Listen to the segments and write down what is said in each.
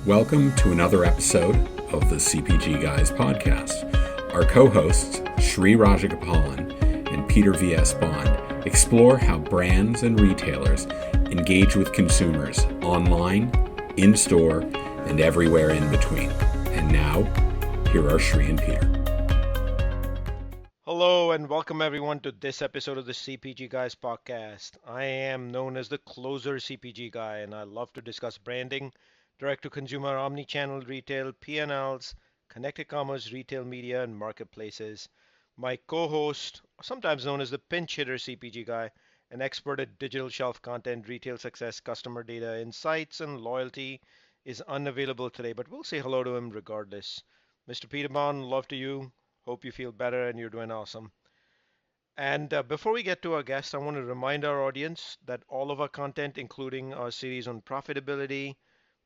Welcome to another episode of the CPG Guys podcast. Our co-hosts, Sri Rajagopalan and Peter V.S. Bond, explore how brands and retailers engage with consumers online, in-store, and everywhere in between. And now, here are Sri and Peter. Hello and welcome everyone to this episode of the CPG Guys podcast. I am known as the closer CPG guy and I love to discuss branding, direct-to-consumer, omni-channel retail, P&Ls, connected commerce, retail media, and marketplaces. My co-host, sometimes known as the pinch hitter CPG guy, an expert at digital shelf content, retail success, customer data, insights, and loyalty, is unavailable today, but we'll say hello to him regardless. Mr. Peter Bond, love to you. Hope you feel better and you're doing awesome. And before we get to our guest, I want to remind our audience that all of our content, including our series on profitability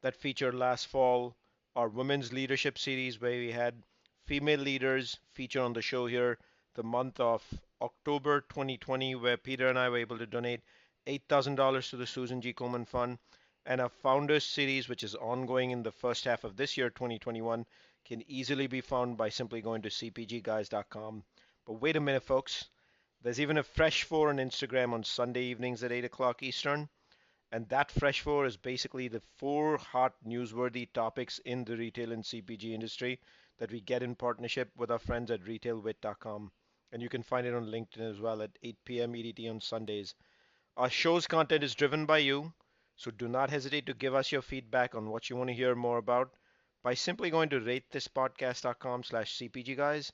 that featured last fall, our women's leadership series where we had female leaders feature on the show here, the month of October 2020, where Peter and I were able to donate $8,000 to the Susan G. Komen Fund, and our founders series, which is ongoing in the first half of this year, 2021, can easily be found by simply going to cpgguys.com. But wait a minute, folks. There's even a Fresh 4 on Instagram on Sunday evenings at 8 o'clock Eastern. And that Fresh 4 is basically the 4 hot newsworthy topics in the retail and CPG industry that we get in partnership with our friends at retailwit.com. And you can find it on LinkedIn as well at 8 p.m. EDT on Sundays. Our show's content is driven by you, so do not hesitate to give us your feedback on what you want to hear more about by simply going to ratethispodcast.com/cpgguys.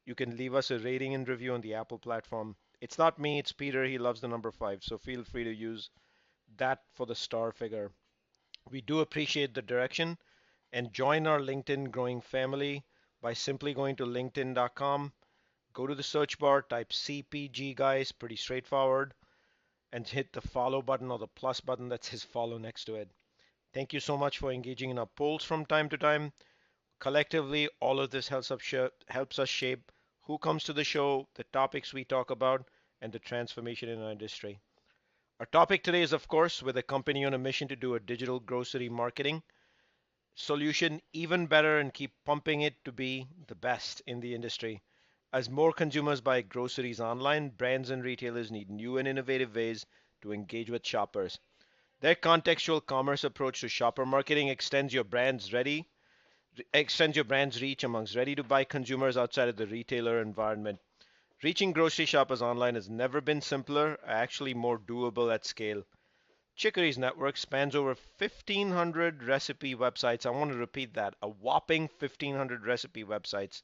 You can leave us a rating and review on the Apple platform. It's not me, it's Peter. He loves the number 5, so feel free to use that for the star figure. We do appreciate the direction and join our LinkedIn growing family by simply going to linkedin.com, go to the search bar, type CPG Guys, pretty straightforward, and hit the follow button or the plus button that says follow next to it. Thank you so much for engaging in our polls from time to time. Collectively, all of this helps us shape who comes to the show, the topics we talk about, and the transformation in our industry. Our topic today is, of course, with a company on a mission to do a digital grocery marketing solution even better and keep pumping it to be the best in the industry. As more consumers buy groceries online, brands and retailers need new and innovative ways to engage with shoppers. Their contextual commerce approach to shopper marketing extends your brand's reach amongst ready-to-buy consumers outside of the retailer environment. Reaching grocery shoppers online has never been simpler, actually more doable at scale. Chicory's network spans over 1,500 recipe websites. I want to repeat that, a whopping 1,500 recipe websites,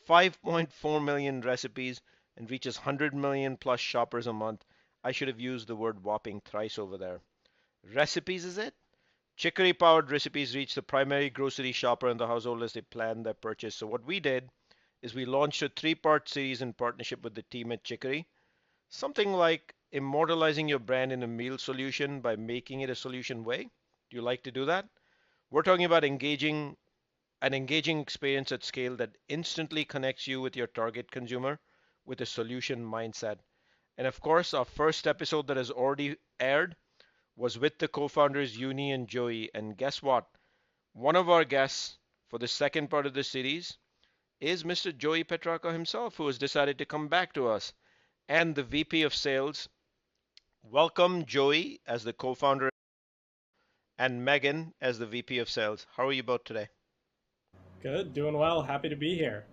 5.4 million recipes, and reaches 100 million plus shoppers a month. I should have used the word whopping thrice over there. Recipes is it? Chicory-powered recipes reach the primary grocery shopper in the household as they plan their purchase. So what we did is we launched a 3-part series in partnership with the team at Chicory. Something like immortalizing your brand in a meal solution by making it a solution way. Do you like to do that? We're talking about an engaging experience at scale that instantly connects you with your target consumer with a solution mindset. And of course, our first episode that has already aired was with the co-founders Uni and Joey. And guess what? One of our guests for the second part of the series is Mr. Joey Petracca himself, who has decided to come back to us, and the VP of Sales. Welcome, Joey, as the co-founder, and Meghan as the VP of Sales. How are you both today? Good, doing well. Happy to be here.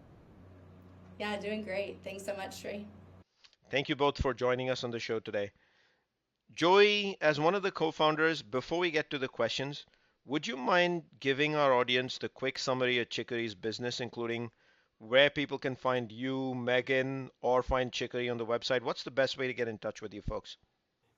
Yeah, doing great. Thanks so much, Sri. Thank you both for joining us on the show today. Joey, as one of the co-founders, before we get to the questions, would you mind giving our audience the quick summary of Chicory's business, including where people can find you, Meghan, or find Chicory on the website? What's the best way to get in touch with you folks?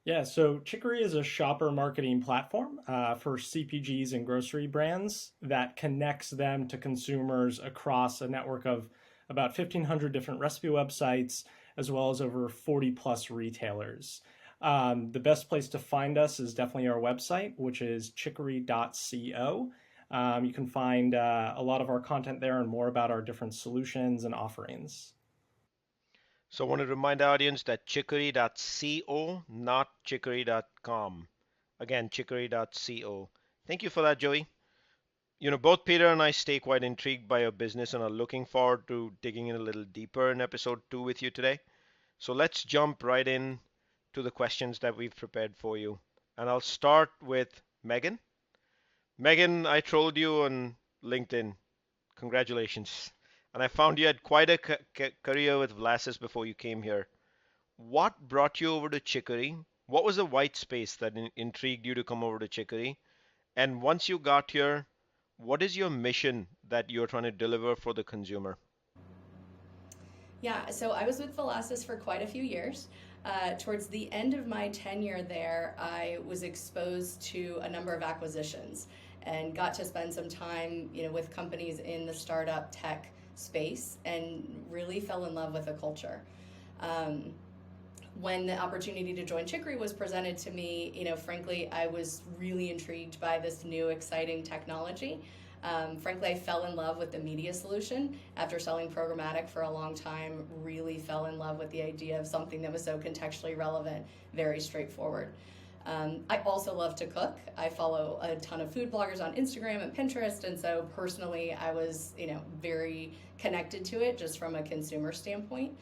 Yeah, so Chicory is a shopper marketing platform for CPGs and grocery brands that connects them to consumers across a network of about 1,500 different recipe websites, as well as over 40 plus retailers. The best place to find us is definitely our website, which is chicory.co. You can find a lot of our content there and more about our different solutions and offerings. So I want to remind our audience that chicory.co, not chicory.com. Again, chicory.co. Thank you for that, Joey. Both Peter and I stay quite intrigued by your business and are looking forward to digging in a little deeper in episode 2 with you today. So let's jump right in to the questions that we've prepared for you. And I'll start with Meghan. Meghan, I trolled you on LinkedIn. Congratulations. And I found you had quite a career with Valassis before you came here. What brought you over to Chicory? What was the white space that intrigued you to come over to Chicory? And once you got here, what is your mission that you're trying to deliver for the consumer? Yeah, so I was with Valassis for quite a few years. Towards the end of my tenure there, I was exposed to a number of acquisitions and got to spend some time, with companies in the startup tech space and really fell in love with the culture. When the opportunity to join Chicory was presented to me, frankly, I was really intrigued by this new exciting technology. Frankly, I fell in love with the media solution after selling programmatic for a long time. Really fell in love with the idea of something that was so contextually relevant, very straightforward. I also love to cook. I follow a ton of food bloggers on Instagram and Pinterest, and so personally, I was, very connected to it just from a consumer standpoint.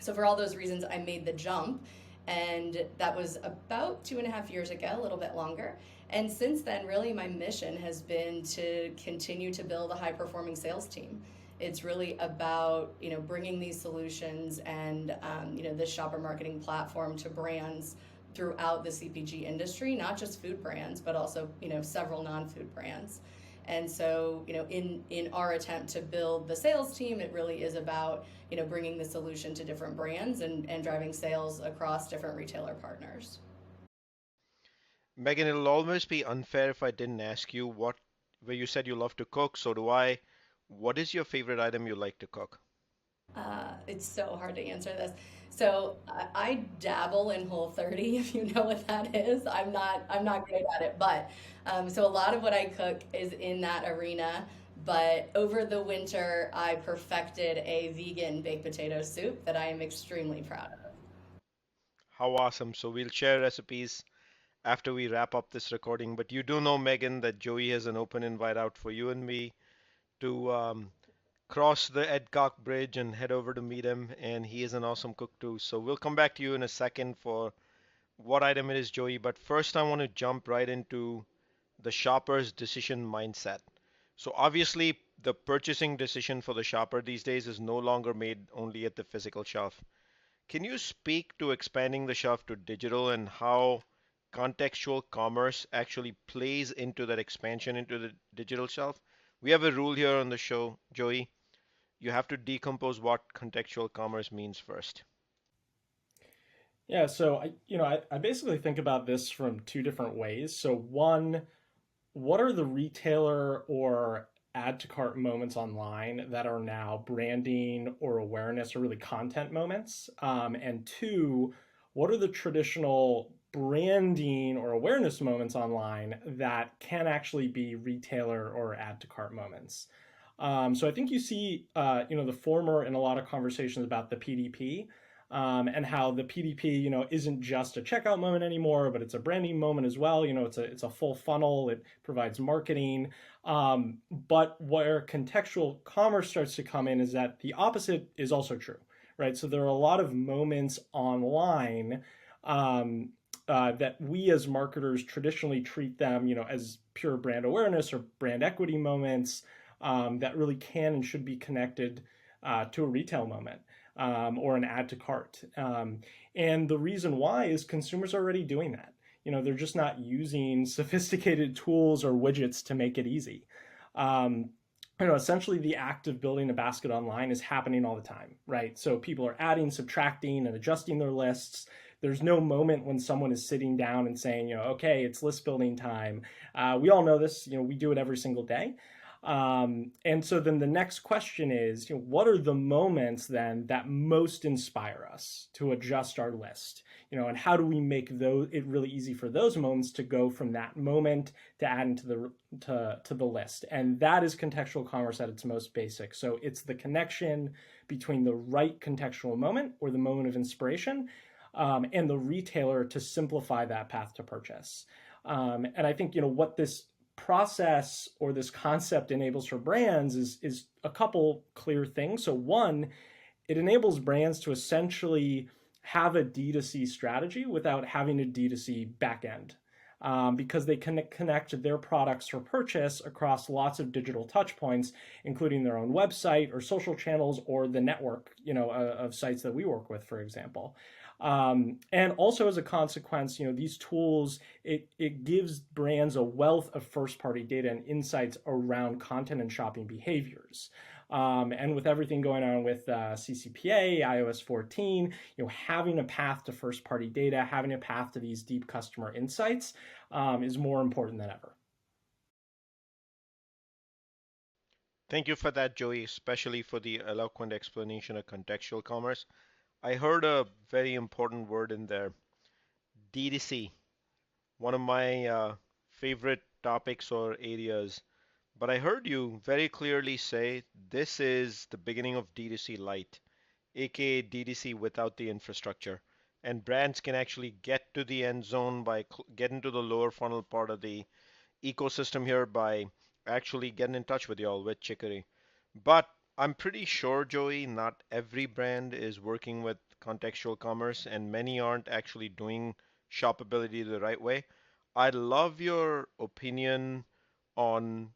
So for all those reasons, I made the jump, and that was about 2.5 years ago, a little bit longer. And since then, really, my mission has been to continue to build a high-performing sales team. It's really about, bringing these solutions and, this shopper marketing platform to brands throughout the CPG industry, not just food brands, but also, several non-food brands. And so, in our attempt to build the sales team, it really is about, bringing the solution to different brands and driving sales across different retailer partners. Meghan, it'll almost be unfair if I didn't ask you where you said you love to cook, so do I. What is your favorite item you like to cook? It's so hard to answer this. So I dabble in Whole30, if you know what that is. I'm not great at it, but so a lot of what I cook is in that arena. But over the winter, I perfected a vegan baked potato soup that I am extremely proud of. How awesome. So we'll share recipes after we wrap up this recording. But you do know, Meghan, that Joey has an open invite out for you and me to cross the Edcock Bridge and head over to meet him. And he is an awesome cook too. So we'll come back to you in a second for what item it is, Joey. But first, I want to jump right into the shopper's decision mindset. So obviously, the purchasing decision for the shopper these days is no longer made only at the physical shelf. Can you speak to expanding the shelf to digital and how contextual commerce actually plays into that expansion into the digital shelf? We have a rule here on the show, Joey. You have to decompose what contextual commerce means first. Yeah, so I basically think about this from two different ways. So one, what are the retailer or add to cart moments online that are now branding or awareness or really content moments? And two, what are the traditional branding or awareness moments online that can actually be retailer or add to cart moments? So I think you see, the former in a lot of conversations about the PDP, and how the PDP, isn't just a checkout moment anymore, but it's a branding moment as well. It's a full funnel. It provides marketing. But where contextual commerce starts to come in is that the opposite is also true, right? So there are a lot of moments online that we as marketers traditionally treat them, as pure brand awareness or brand equity moments that really can and should be connected to a retail moment. Or an add to cart. And the reason why is consumers are already doing that. They're just not using sophisticated tools or widgets to make it easy. Essentially the act of building a basket online is happening all the time, right? So people are adding, subtracting, and adjusting their lists. There's no moment when someone is sitting down and saying, okay, it's list building time. We all know this, we do it every single day. And so then the next question is, what are the moments then that most inspire us to adjust our list? And how do we make it really easy for those moments to go from that moment to add into the list? And that is contextual commerce at its most basic. So it's the connection between the right contextual moment or the moment of inspiration and the retailer to simplify that path to purchase. And I think, what this process or this concept enables for brands is a couple clear things. So one, it enables brands to essentially have a D2C strategy without having a D2C backend. Because they can connect their products for purchase across lots of digital touch points, including their own website or social channels or the network, of sites that we work with, for example. And also as a consequence, these tools, it gives brands a wealth of first-party data and insights around content and shopping behaviors. And with everything going on with CCPA, iOS 14, having a path to first-party data, having a path to these deep customer insights is more important than ever. Thank you for that, Joey, especially for the eloquent explanation of contextual commerce. I heard a very important word in there, D2C, one of my favorite topics or areas. But I heard you very clearly say this is the beginning of D2C light, aka D2C without the infrastructure. And brands can actually get to the end zone by getting to the lower funnel part of the ecosystem here by actually getting in touch with y'all with Chicory. But I'm pretty sure, Joey, not every brand is working with contextual commerce, and many aren't actually doing shoppability the right way. I'd love your opinion on,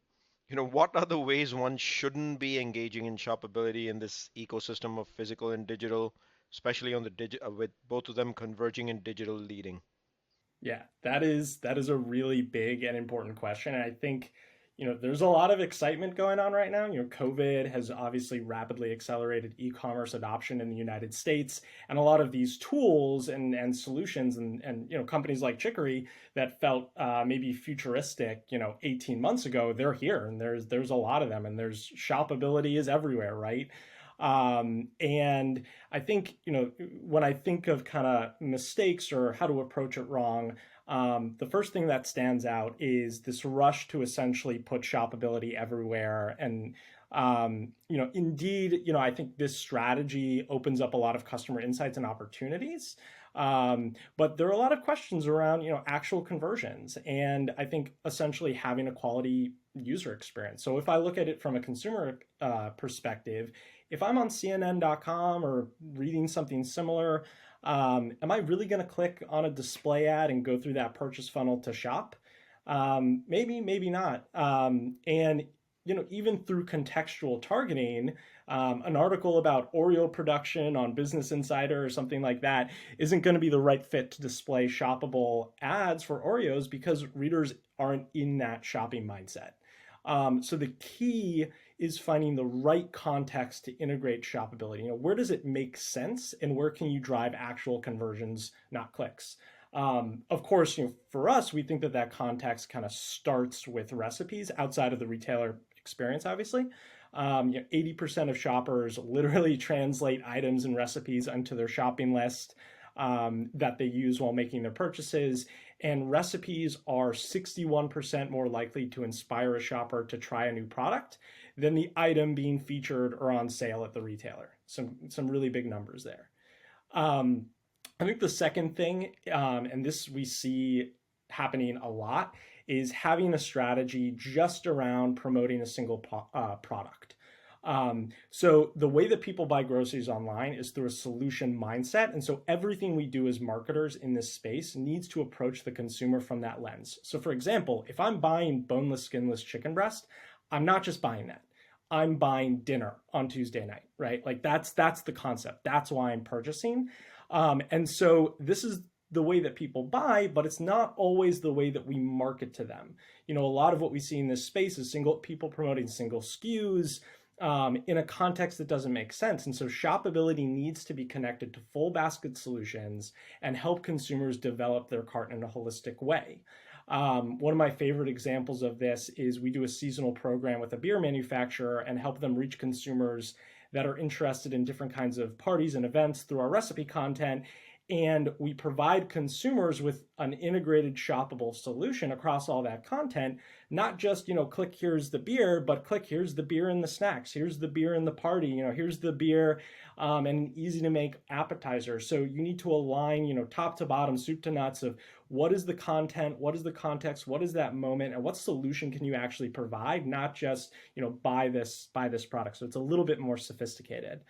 what are the ways one shouldn't be engaging in shoppability in this ecosystem of physical and digital, especially on the with both of them converging and digital leading. Yeah, that is a really big and important question. And I think, there's a lot of excitement going on right now. COVID has obviously rapidly accelerated e-commerce adoption in the United States. And a lot of these tools and solutions and companies like Chicory that felt maybe futuristic, 18 months ago, they're here and there's a lot of them and there's shoppability is everywhere, right? And I think, when I think of kind of mistakes or how to approach it wrong, the first thing that stands out is this rush to essentially put shoppability everywhere. And, indeed, I think this strategy opens up a lot of customer insights and opportunities. But there are a lot of questions around, actual conversions. And I think essentially having a quality user experience. So if I look at it from a consumer perspective, if I'm on CNN.com or reading something similar, am I really going to click on a display ad and go through that purchase funnel to shop? Maybe, maybe not. And even through contextual targeting, an article about Oreo production on Business Insider or something like that isn't going to be the right fit to display shoppable ads for Oreos because readers aren't in that shopping mindset. So the key is finding the right context to integrate shoppability. Where does it make sense and where can you drive actual conversions, not clicks? Of course, for us, we think that context kind of starts with recipes outside of the retailer experience, obviously. 80% of shoppers literally translate items and recipes onto their shopping list that they use while making their purchases. And recipes are 61% more likely to inspire a shopper to try a new product than the item being featured or on sale at the retailer. Some really big numbers there. I think the second thing, and this we see happening a lot, is having a strategy just around promoting a single product. So the way that people buy groceries online is through a solution mindset. And so everything we do as marketers in this space needs to approach the consumer from that lens. So for example, if I'm buying boneless, skinless chicken breast, I'm not just buying that. I'm buying dinner on Tuesday night, right? Like that's the concept. That's why I'm purchasing. And so this is the way that people buy, but it's not always the way that we market to them. A lot of what we see in this space is people promoting single SKUs, in a context that doesn't make sense. And so shoppability needs to be connected to full basket solutions and help consumers develop their cart in a holistic way. One of my favorite examples of this is we do a seasonal program with a beer manufacturer and help them reach consumers that are interested in different kinds of parties and events through our recipe content. And we provide consumers with an integrated shoppable solution across all that content, not just, click here's the beer, but click here's the beer and the snacks, here's the beer and the party, here's the beer and easy to make appetizer. So you need to align, top to bottom, soup to nuts of what is the content, what is the context, what is that moment, and what solution can you actually provide, not just, buy this product. So it's a little bit more sophisticated.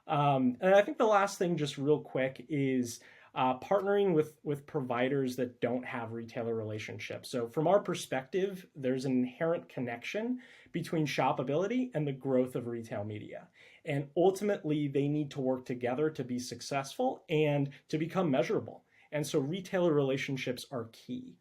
And I think the last thing, just real quick, is partnering with providers that don't have retailer relationships. So from our perspective, there's an inherent connection between shoppability and the growth of retail media. And ultimately, they need to work together to be successful and to become measurable. And so retailer relationships are key.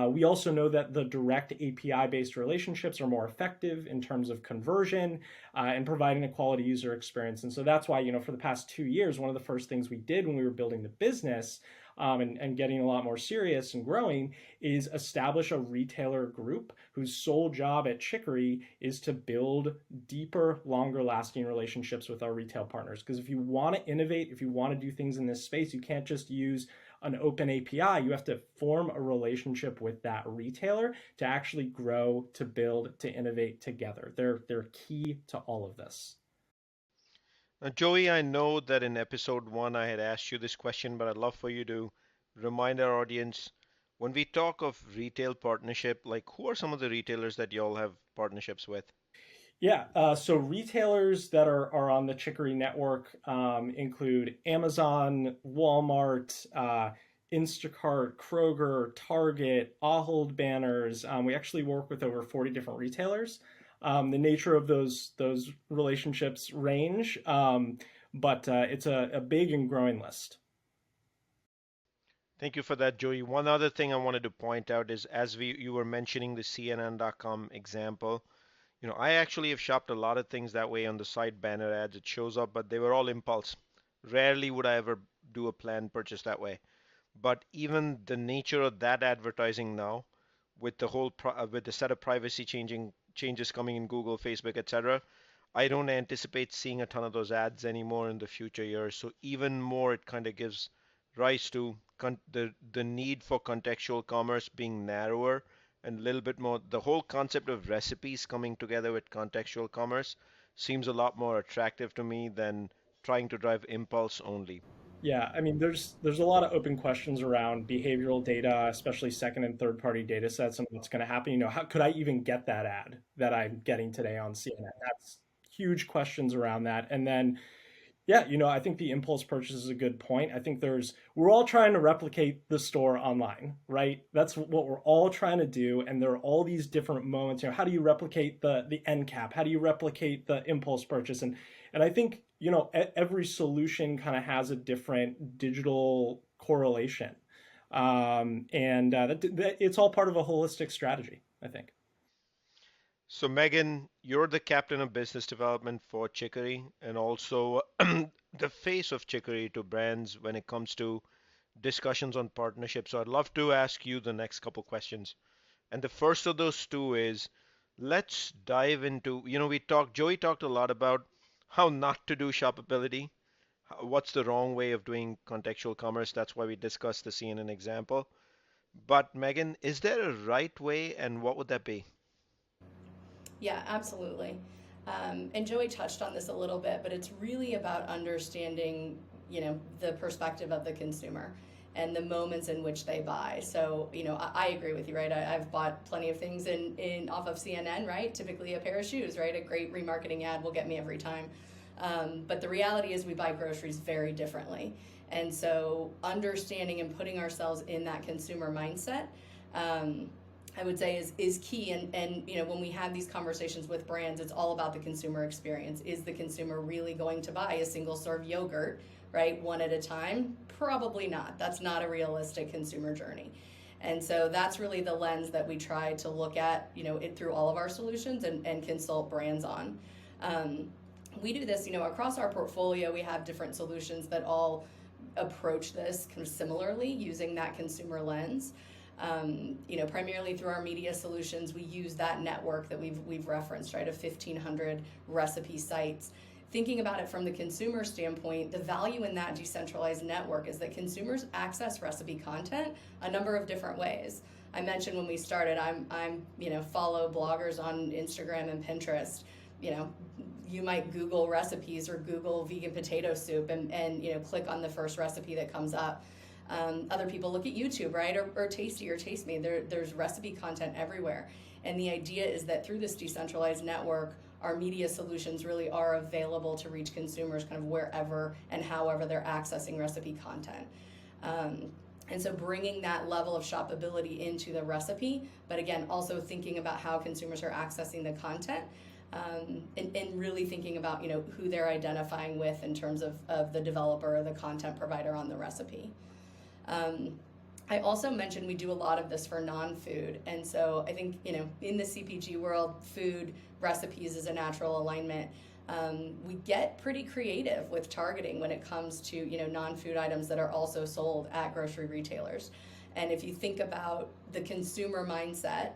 We also know that the direct API-based relationships are more effective in terms of conversion and providing a quality user experience. And so that's why, for the past 2 years, one of the first things we did when we were building the business and getting a lot more serious and growing is establish a retailer group whose sole job at Chicory is to build deeper, longer lasting relationships with our retail partners. Because if you want to innovate, if you want to do things in this space, you can't just use an open API. You have to form a relationship with that retailer to actually grow, to build, to innovate together. They're key to all of this. Now, Joey, I know that in episode 1 I had asked you this question, but I'd love for you to remind our audience, when we talk of retail partnership, like who are some of the retailers that y'all have partnerships with? Yeah, so retailers that are on the Chicory network include Amazon, Walmart, Instacart, Kroger, Target, Ahold banners. We actually work with over 40 different retailers. The nature of those relationships range, but it's a big and growing list. Thank you for that, Joey. One other thing I wanted to point out is, as you were mentioning the CNN.com example, I actually have shopped a lot of things that way on the site banner ads. It shows up, but they were all impulse. Rarely would I ever do a planned purchase that way. But even the nature of that advertising now, with the with the set of privacy changes coming in Google, Facebook, etc., I don't anticipate seeing a ton of those ads anymore in the future years. So even more, it kind of gives rise to the need for contextual commerce being narrower and a little bit more. The whole concept of recipes coming together with contextual commerce seems a lot more attractive to me than trying to drive impulse only. Yeah, I mean, there's a lot of open questions around behavioral data, especially second and third party data sets, and what's going to happen. How could I even get that ad that I'm getting today on CNN? That's huge questions around that. And then, yeah, I think the impulse purchase is a good point. I think we're all trying to replicate the store online, right? That's what we're all trying to do. And there are all these different moments. How do you replicate the end cap? How do you replicate the impulse purchase? And I think, every solution kind of has a different digital correlation. And it's all part of a holistic strategy, I think. So, Megan, you're the captain of business development for Chicory and also the face of Chicory to brands when it comes to discussions on partnerships. So, I'd love to ask you the next couple questions. And the first of those two is, let's dive into, Joey talked a lot about how not to do shoppability. What's the wrong way of doing contextual commerce? That's why we discussed the CNN example. But Megan, is there a right way, and what would that be? Yeah, absolutely. And Joey touched on this a little bit, but it's really about understanding, the perspective of the consumer and the moments in which they buy. So, I agree with you, right? I've bought plenty of things in off of CNN, right? Typically a pair of shoes, right? A great remarketing ad will get me every time. But the reality is we buy groceries very differently. And so understanding and putting ourselves in that consumer mindset, I would say is key. And when we have these conversations with brands, it's all about the consumer experience. Is the consumer really going to buy a single serve yogurt, right, one at a time? Probably not. That's not a realistic consumer journey. And so that's really the lens that we try to look at, it through all of our solutions and consult brands on. We do this, across our portfolio. We have different solutions that all approach this kind of similarly using that consumer lens. Primarily through our media solutions, we use that network that we've referenced, right, of 1,500 recipe sites. Thinking about it from the consumer standpoint, the value in that decentralized network is that consumers access recipe content a number of different ways. I mentioned when we started, I'm follow bloggers on Instagram and Pinterest. You might Google recipes or Google vegan potato soup and click on the first recipe that comes up. Other people look at YouTube, right? Or Tasty or Taste Me. There's recipe content everywhere. And the idea is that through this decentralized network, our media solutions really are available to reach consumers kind of wherever and however they're accessing recipe content. And so bringing that level of shoppability into the recipe, but again, also thinking about how consumers are accessing the content, and really thinking about, who they're identifying with in terms of the developer or the content provider on the recipe. I also mentioned we do a lot of this for non-food, and so I think, in the CPG world, food recipes is a natural alignment. We get pretty creative with targeting when it comes to, non-food items that are also sold at grocery retailers. And if you think about the consumer mindset,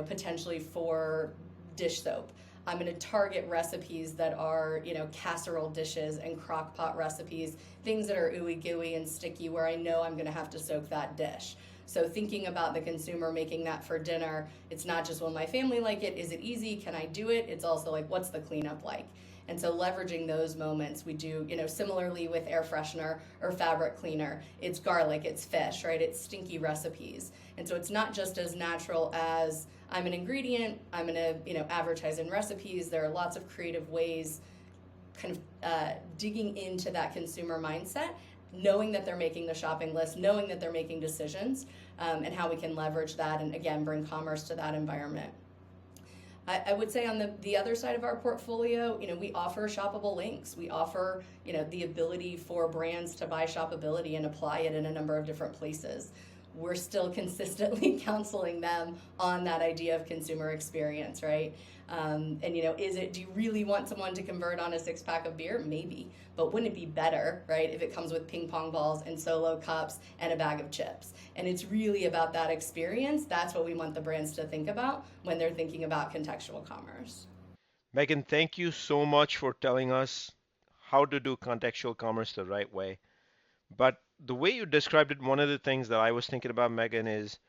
potentially for dish soap, I'm going to target recipes that are, casserole dishes and crock pot recipes, things that are ooey gooey and sticky where I know I'm going to have to soak that dish. So thinking about the consumer making that for dinner, it's not just, will my family like it? Is it easy? Can I do it? It's also like, what's the cleanup like? And so leveraging those moments, we do, similarly with air freshener or fabric cleaner, it's garlic, it's fish, right? It's stinky recipes. And so it's not just as natural as I'm an ingredient, I'm going to, advertise in recipes. There are lots of creative ways kind of digging into that consumer mindset, knowing that they're making the shopping list, knowing that they're making decisions, and how we can leverage that and, again, bring commerce to that environment. I would say on the other side of our portfolio, we offer shoppable links. We offer, the ability for brands to buy shoppability and apply it in a number of different places. We're still consistently counseling them on that idea of consumer experience, right? And, do you really want someone to convert on a 6-pack of beer? Maybe. But wouldn't it be better, right, if it comes with ping pong balls and Solo cups and a bag of chips? And it's really about that experience. That's what we want the brands to think about when they're thinking about contextual commerce. Meghan, thank you so much for telling us how to do contextual commerce the right way. But the way you described it, one of the things that I was thinking about, Meghan, is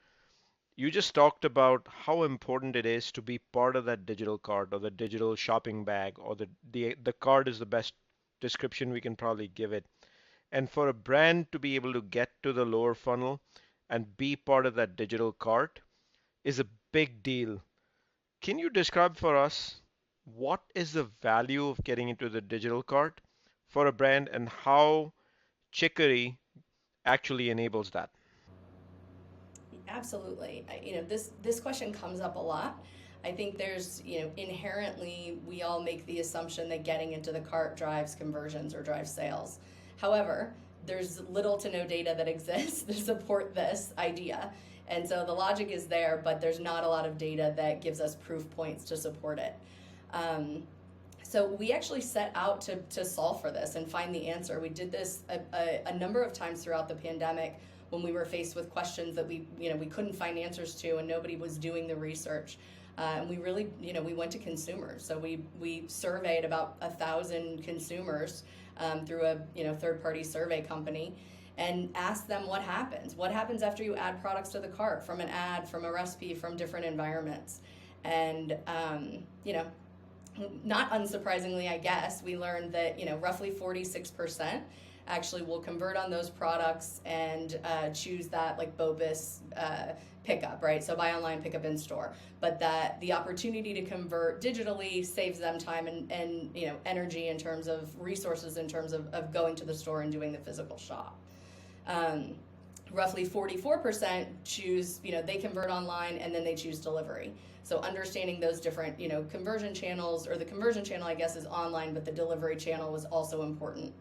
you just talked about how important it is to be part of that digital cart or the digital shopping bag, or the cart is the best description we can probably give it. And for a brand to be able to get to the lower funnel and be part of that digital cart is a big deal. Can you describe for us what is the value of getting into the digital cart for a brand and how Chicory actually enables that? Absolutely. This question comes up a lot. I think there's, inherently we all make the assumption that getting into the cart drives conversions or drives sales. However, there's little to no data that exists to support this idea. And so the logic is there, but there's not a lot of data that gives us proof points to support it. So we actually set out to solve for this and find the answer. We did this a number of times throughout the pandemic when we were faced with questions that we couldn't find answers to and nobody was doing the research. And we really, we went to consumers. So we surveyed about 1,000 consumers through a third-party survey company and asked them what happens. What happens after you add products to the cart from an ad, from a recipe, from different environments? And, not unsurprisingly, I guess, we learned that, roughly 46% actually will convert on those products and choose that like BOPUS pickup, right? So buy online, pick up in store. But that the opportunity to convert digitally saves them time and energy in terms of resources, in terms of going to the store and doing the physical shop. Roughly 44% choose, they convert online and then they choose delivery. So understanding those different, conversion channels, or the conversion channel, I guess, is online, but the delivery channel was also important.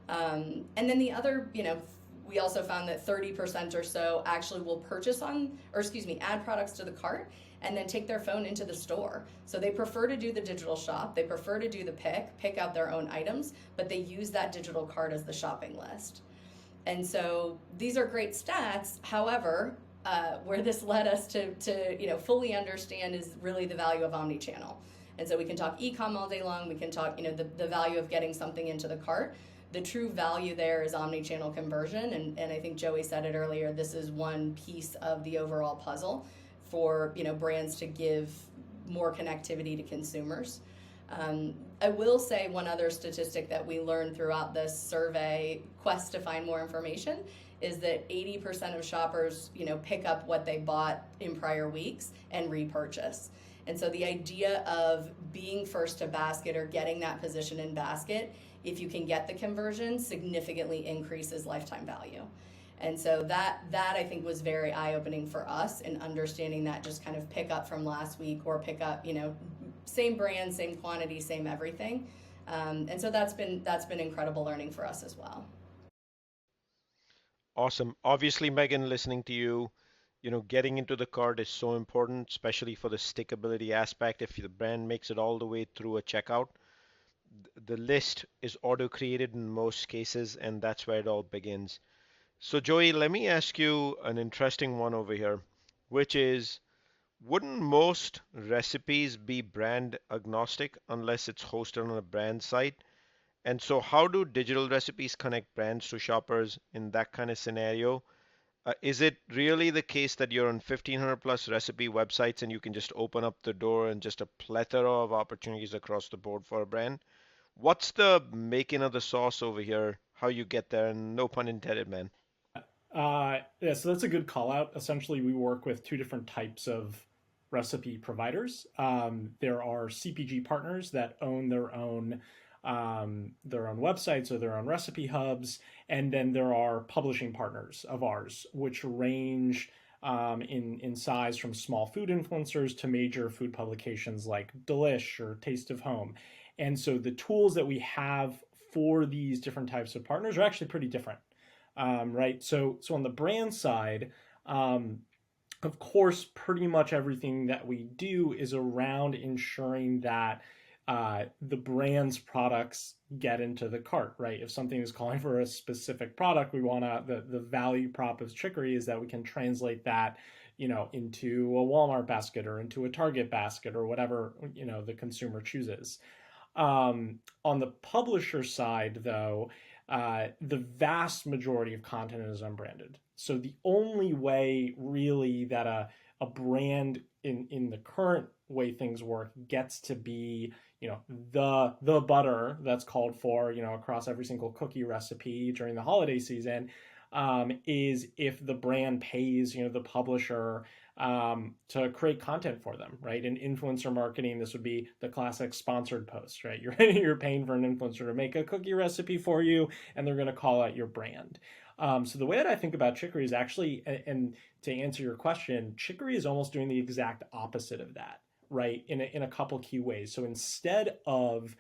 And then the other, we also found that 30% or so actually will add products to the cart and then take their phone into the store. So they prefer to do the digital shop, they prefer to do the pick out their own items, but they use that digital cart as the shopping list. And so these are great stats. However, where this led us to fully understand is really the value of omnichannel. And so we can talk e-com all day long. We can talk, the value of getting something into the cart. The true value there is omnichannel conversion. And I think Joey said it earlier, this is one piece of the overall puzzle for, brands to give more connectivity to consumers. I will say one other statistic that we learned throughout this survey quest to find more information is that 80% of shoppers, pick up what they bought in prior weeks and repurchase. And so the idea of being first to basket or getting that position in basket, if you can get the conversion, significantly increases lifetime value. And so that I think was very eye-opening for us in understanding that just kind of pick up from last week or pick up, same brand, same quantity, same everything. And so that's been incredible learning for us as well. Awesome. Obviously, Megan, listening to you, getting into the cart is so important, especially for the stickability aspect. If the brand makes it all the way through a checkout, the list is auto-created in most cases, and that's where it all begins. So, Joey, let me ask you an interesting one over here, which is, wouldn't most recipes be brand agnostic unless it's hosted on a brand site? And so, how do digital recipes connect brands to shoppers in that kind of scenario? Is it really the case that you're on 1,500 plus recipe websites and you can just open up the door and just a plethora of opportunities across the board for a brand? What's the making of the sauce over here? How you get there? And no pun intended, man. Yeah, so that's a good call out. Essentially, we work with two different types of recipe providers. There are CPG partners that own their own websites or their own recipe hubs, and then there are publishing partners of ours, which range in size from small food influencers to major food publications like Delish or Taste of Home. And so the tools that we have for these different types of partners are actually pretty different, right? So on the brand side, of course, pretty much everything that we do is around ensuring that the brand's products get into the cart, right? If something is calling for a specific product, we want to, the value prop of Chicory is that we can translate that, into a Walmart basket or into a Target basket or whatever, the consumer chooses. On the publisher side, though, the vast majority of content is unbranded. So the only way really that a brand in the current way things work gets to be, the butter that's called for, across every single cookie recipe during the holiday season, is if the brand pays, the publisher to create content for them, right? In influencer marketing, this would be the classic sponsored post, right? You're paying for an influencer to make a cookie recipe for you, and they're going to call out your brand. So the way that I think about Chicory is actually, and to answer your question, Chicory is almost doing the exact opposite of that, right? In a couple key ways. So instead of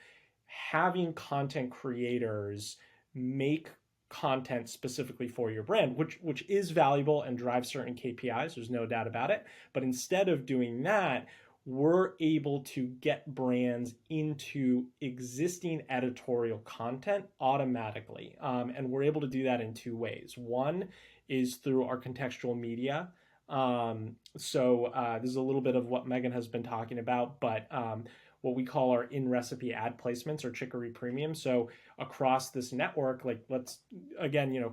having content creators make content specifically for your brand, which is valuable and drives certain KPIs, there's no doubt about it. But instead of doing that, we're able to get brands into existing editorial content automatically. And we're able to do that in two ways. One is through our contextual media. So this is a little bit of what Meghan has been talking about, but what we call our in-recipe ad placements or Chicory Premium. So across this network, like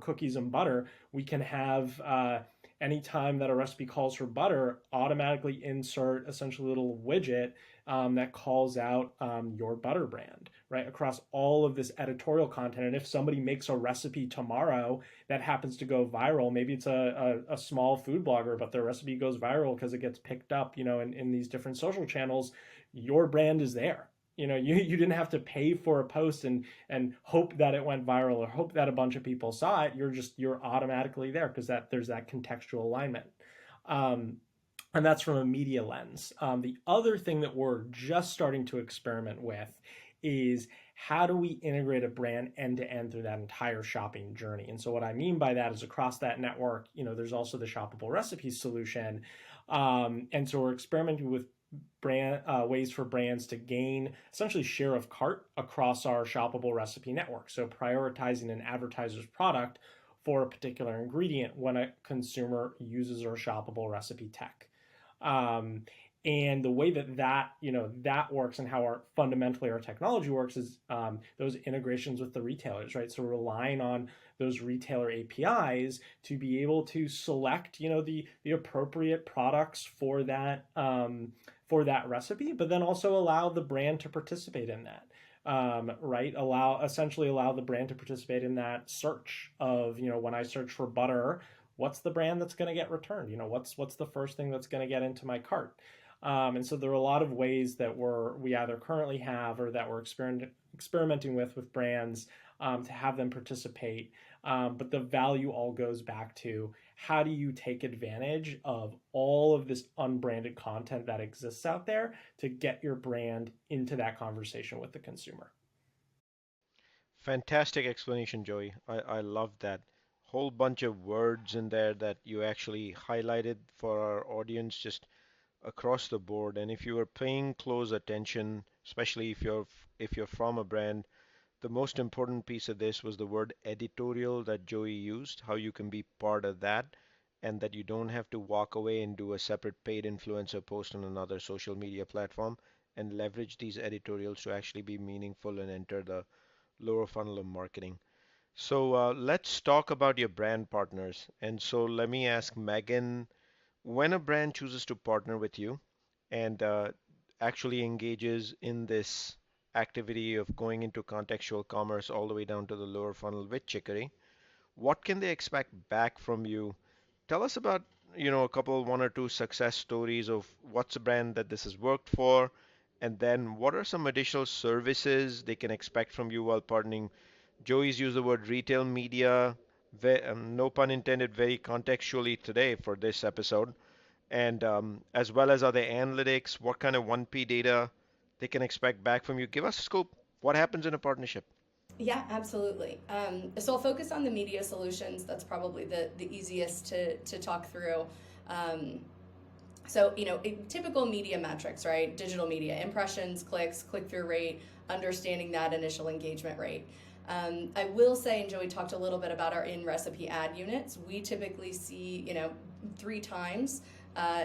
cookies and butter, we can have anytime that a recipe calls for butter, automatically insert essentially a little widget that calls out your butter brand, right? Across all of this editorial content. And if somebody makes a recipe tomorrow that happens to go viral, maybe it's a small food blogger, but their recipe goes viral because it gets picked up, in these different social channels, your brand is there. You didn't have to pay for a post and hope that it went viral or hope that a bunch of people saw it. You're automatically there because there's that contextual alignment. And that's from a media lens. The other thing that we're just starting to experiment with is how do we integrate a brand end to end through that entire shopping journey? And so what I mean by that is across that network, there's also the shoppable recipes solution. And so we're experimenting with ways for brands to gain essentially share of cart across our shoppable recipe network. So prioritizing an advertiser's product for a particular ingredient when a consumer uses our shoppable recipe tech. And the way that works and how fundamentally our technology works is those integrations with the retailers, right? So relying on those retailer APIs to be able to select, the appropriate products for that recipe, but then also allow the brand to participate in that. right? Essentially allow the brand to participate in that search of, when I search for butter, what's the brand that's going to get returned? What's the first thing that's going to get into my cart? And so there are a lot of ways that we either currently have or that we're experimenting with brands to have them participate. But the value all goes back to, how do you take advantage of all of this unbranded content that exists out there to get your brand into that conversation with the consumer? Fantastic explanation, Joey. I love that. Whole bunch of words in there that you actually highlighted for our audience just across the board. And if you were paying close attention, especially if you're from a brand, the most important piece of this was the word editorial that Joey used, how you can be part of that, and that you don't have to walk away and do a separate paid influencer post on another social media platform, and leverage these editorials to actually be meaningful and enter the lower funnel of marketing. So let's talk about your brand partners. And so let me ask Megan, when a brand chooses to partner with you and actually engages in this activity of going into contextual commerce all the way down to the lower funnel with Chicory, what can they expect back from you? Tell us about, a couple, one or two success stories of what's a brand that this has worked for, and then what are some additional services they can expect from you while partnering. Joey's used the word retail media, no pun intended, very contextually today for this episode, and as well as other analytics, what kind of 1P data they can expect back from you. Give us a scope. What happens in a partnership? Yeah, absolutely. So I'll focus on the media solutions. That's probably the easiest to talk through. Um, so, typical media metrics, right? Digital media, impressions, clicks, click-through rate, understanding that initial engagement rate. I will say, and Joey talked a little bit about our in-recipe ad units, we typically see, 3 times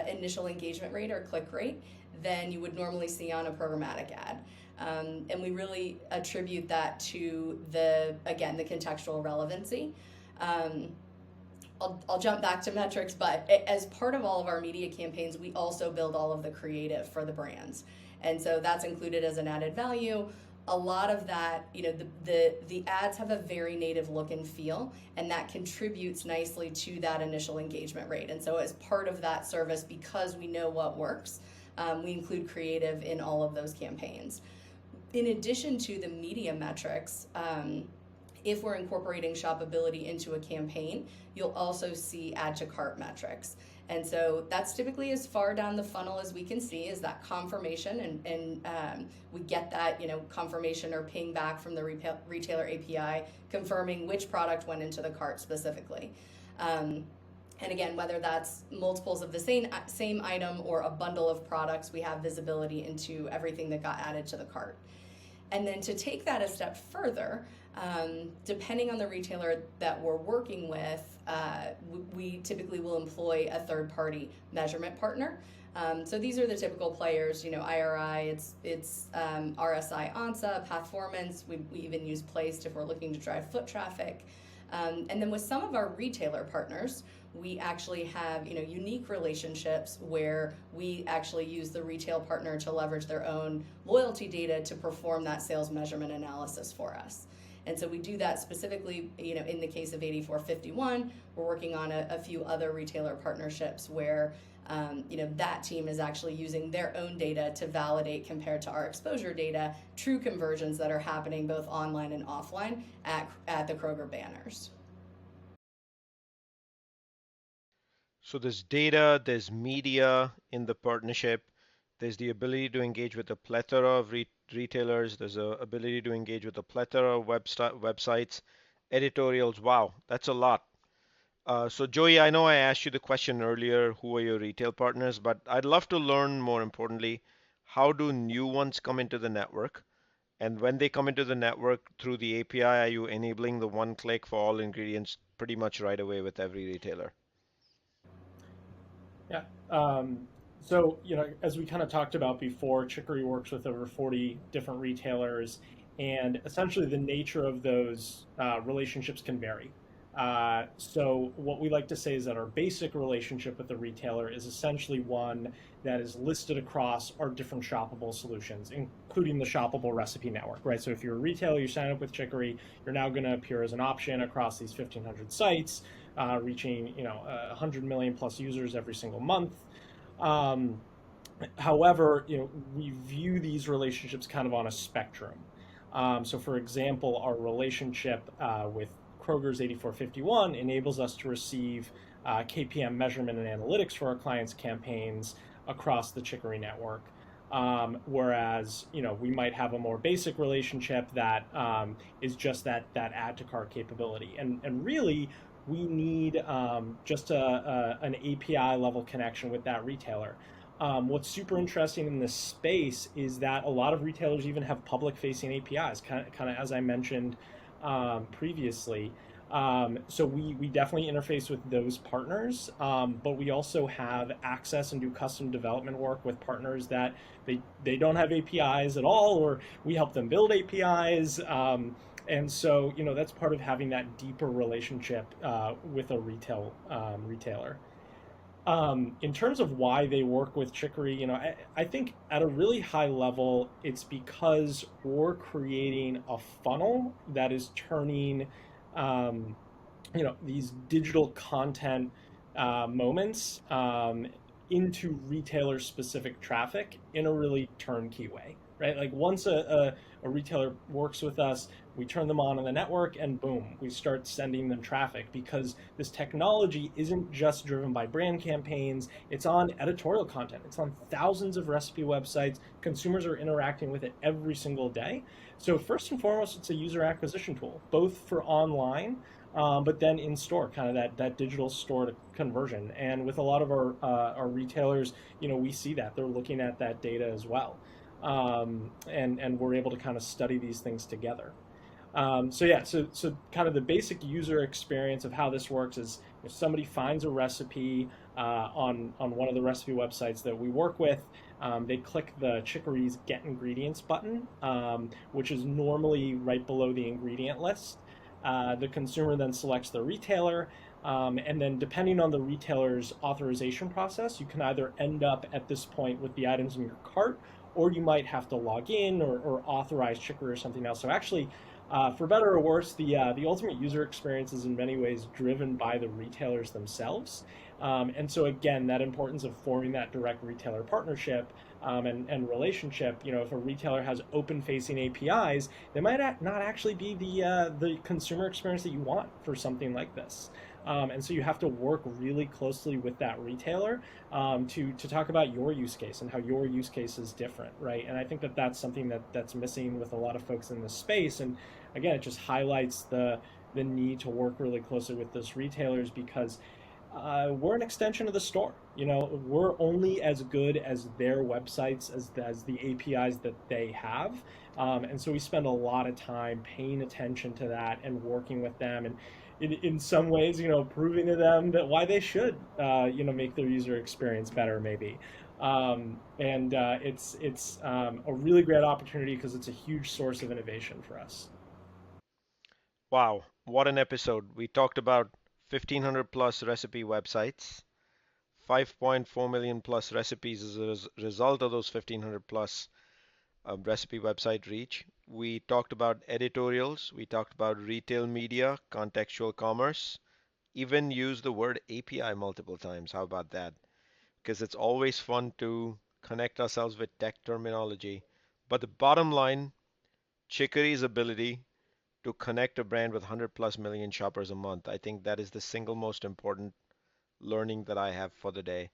initial engagement rate or click rate than you would normally see on a programmatic ad. And we really attribute that to the contextual relevancy. I'll jump back to metrics, but as part of all of our media campaigns, we also build all of the creative for the brands. And so that's included as an added value. A lot of that, the ads have a very native look and feel, and that contributes nicely to that initial engagement rate. And so as part of that service, because we know what works, we include creative in all of those campaigns. In addition to the media metrics, if we're incorporating shoppability into a campaign, you'll also see add to cart metrics. And so that's typically as far down the funnel as we can see, is that confirmation, and we get that confirmation or ping back from the retailer API confirming which product went into the cart specifically. And again, whether that's multiples of the same item or a bundle of products, we have visibility into everything that got added to the cart. And then to take that a step further, depending on the retailer that we're working with, we typically will employ a third-party measurement partner. So these are the typical players, IRI, it's RSI, ANSA, Pathformance. We even use Placed if we're looking to drive foot traffic. And then with some of our retailer partners, we actually have unique relationships where we actually use the retail partner to leverage their own loyalty data to perform that sales measurement analysis for us. And so we do that specifically, in the case of 8451, we're working on a few other retailer partnerships where that team is actually using their own data to validate, compared to our exposure data, true conversions that are happening both online and offline at the Kroger banners. So there's data, there's media in the partnership, there's the ability to engage with a plethora of retailers, there's the ability to engage with a plethora of websites, editorials. Wow, that's a lot. So Joey, I know I asked you the question earlier, who are your retail partners, but I'd love to learn, more importantly, how do new ones come into the network? And when they come into the network through the API, are you enabling the one click for all ingredients pretty much right away with every retailer? Yeah. So, as we kind of talked about before, Chicory works with over 40 different retailers, and essentially the nature of those relationships can vary. So what we like to say is that our basic relationship with the retailer is essentially one that is listed across our different shoppable solutions, including the shoppable recipe network, right? So if you're a retailer, you sign up with Chicory, you're now going to appear as an option across these 1,500 sites, reaching 100 million plus users every single month. Um, However, we view these relationships kind of on a spectrum. So, for example, our relationship with Kroger's 8451 enables us to receive KPM measurement and analytics for our clients' campaigns across the Chicory network. Whereas, we might have a more basic relationship that is just that add to cart capability. And really, we need just an API level connection with that retailer. What's super interesting in this space is that a lot of retailers even have public-facing APIs, kind of as I mentioned previously. So we definitely interface with those partners, but we also have access and do custom development work with partners that they don't have APIs at all, or we help them build APIs. And so, that's part of having that deeper relationship with a retailer. In terms of why they work with Chicory, I think at a really high level, it's because we're creating a funnel that is turning, um, these digital content moments into retailer specific traffic in a really turnkey way, right? Like once a retailer works with us, we turn them on the network and boom, we start sending them traffic because this technology isn't just driven by brand campaigns, it's on editorial content, it's on thousands of recipe websites. Consumers are interacting with it every single day. So first and foremost, it's a user acquisition tool, both for online, but then in store, kind of that digital store to conversion. And with a lot of our retailers, we see that they're looking at that data as well, and we're able to kind of study these things together. So kind of the basic user experience of how this works is if somebody finds a recipe on one of the recipe websites that we work with, they click the Chicory's Get Ingredients button, which is normally right below the ingredient list. The consumer then selects the retailer, and then depending on the retailer's authorization process, you can either end up at this point with the items in your cart, or you might have to log in or authorize Chicory or something else. So actually, for better or worse, the ultimate user experience is in many ways driven by the retailers themselves. And so again, that importance of forming that direct retailer partnership and relationship. If a retailer has open-facing APIs, they might not actually be the consumer experience that you want for something like this. And so you have to work really closely with that retailer to talk about your use case and how your use case is different, right? And I think that's something that's missing with a lot of folks in this space. And again, it just highlights the need to work really closely with those retailers because we're an extension of the store. We're only as good as their websites as the APIs that they have, and so we spend a lot of time paying attention to that and working with them, and in some ways, proving to them that why they should, make their user experience better, maybe. And it's a really great opportunity because it's a huge source of innovation for us. Wow, what an episode. We talked about 1,500 plus recipe websites, 5.4 million plus recipes as a result of those 1,500 plus recipe website reach. We talked about editorials, we talked about retail media, contextual commerce, even used the word API multiple times. How about that? Because it's always fun to connect ourselves with tech terminology. But the bottom line, Chicory's ability to connect a brand with 100 plus million shoppers a month, I think that is the single most important learning that I have for the day.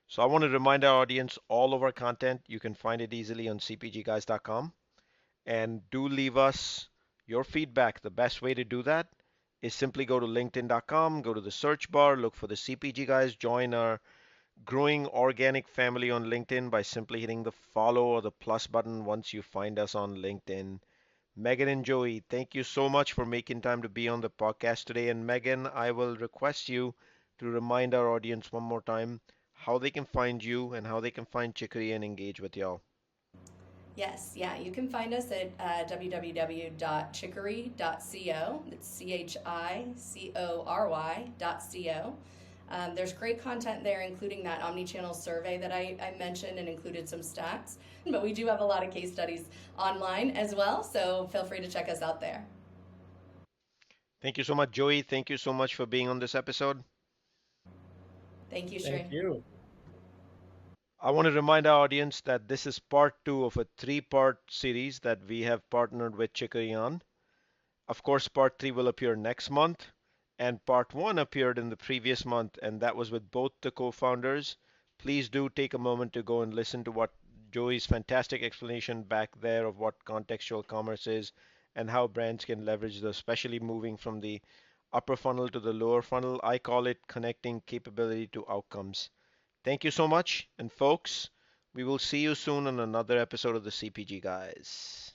So I want to remind our audience all of our content, you can find it easily on cpgguys.com. And do leave us your feedback. The best way to do that is simply go to linkedin.com, go to the search bar, look for the CPG guys, join our growing organic family on LinkedIn by simply hitting the follow or the plus button once you find us on LinkedIn. Meghan and Joey, thank you so much for making time to be on the podcast today. And Meghan, I will request you to remind our audience one more time how they can find you and how they can find Chicory and engage with y'all. Yes, yeah, you can find us at www.chicory.co. It's CHICORY.co. There's great content there, including that omni-channel survey that I mentioned and included some stats. But we do have a lot of case studies online as well, so feel free to check us out there. Thank you so much, Joey. Thank you so much for being on this episode. Thank you, Thank Shri. you. I want to remind our audience that this is part two of a three-part series that we have partnered with Chicory on. Of course, part three will appear next month, and part one appeared in the previous month, and that was with both the co-founders. Please do take a moment to go and listen to what Joey's fantastic explanation back there of what contextual commerce is and how brands can leverage the, especially moving from the upper funnel to the lower funnel. I call it connecting capability to outcomes. Thank you so much, and folks, we will see you soon on another episode of the CPG Guys.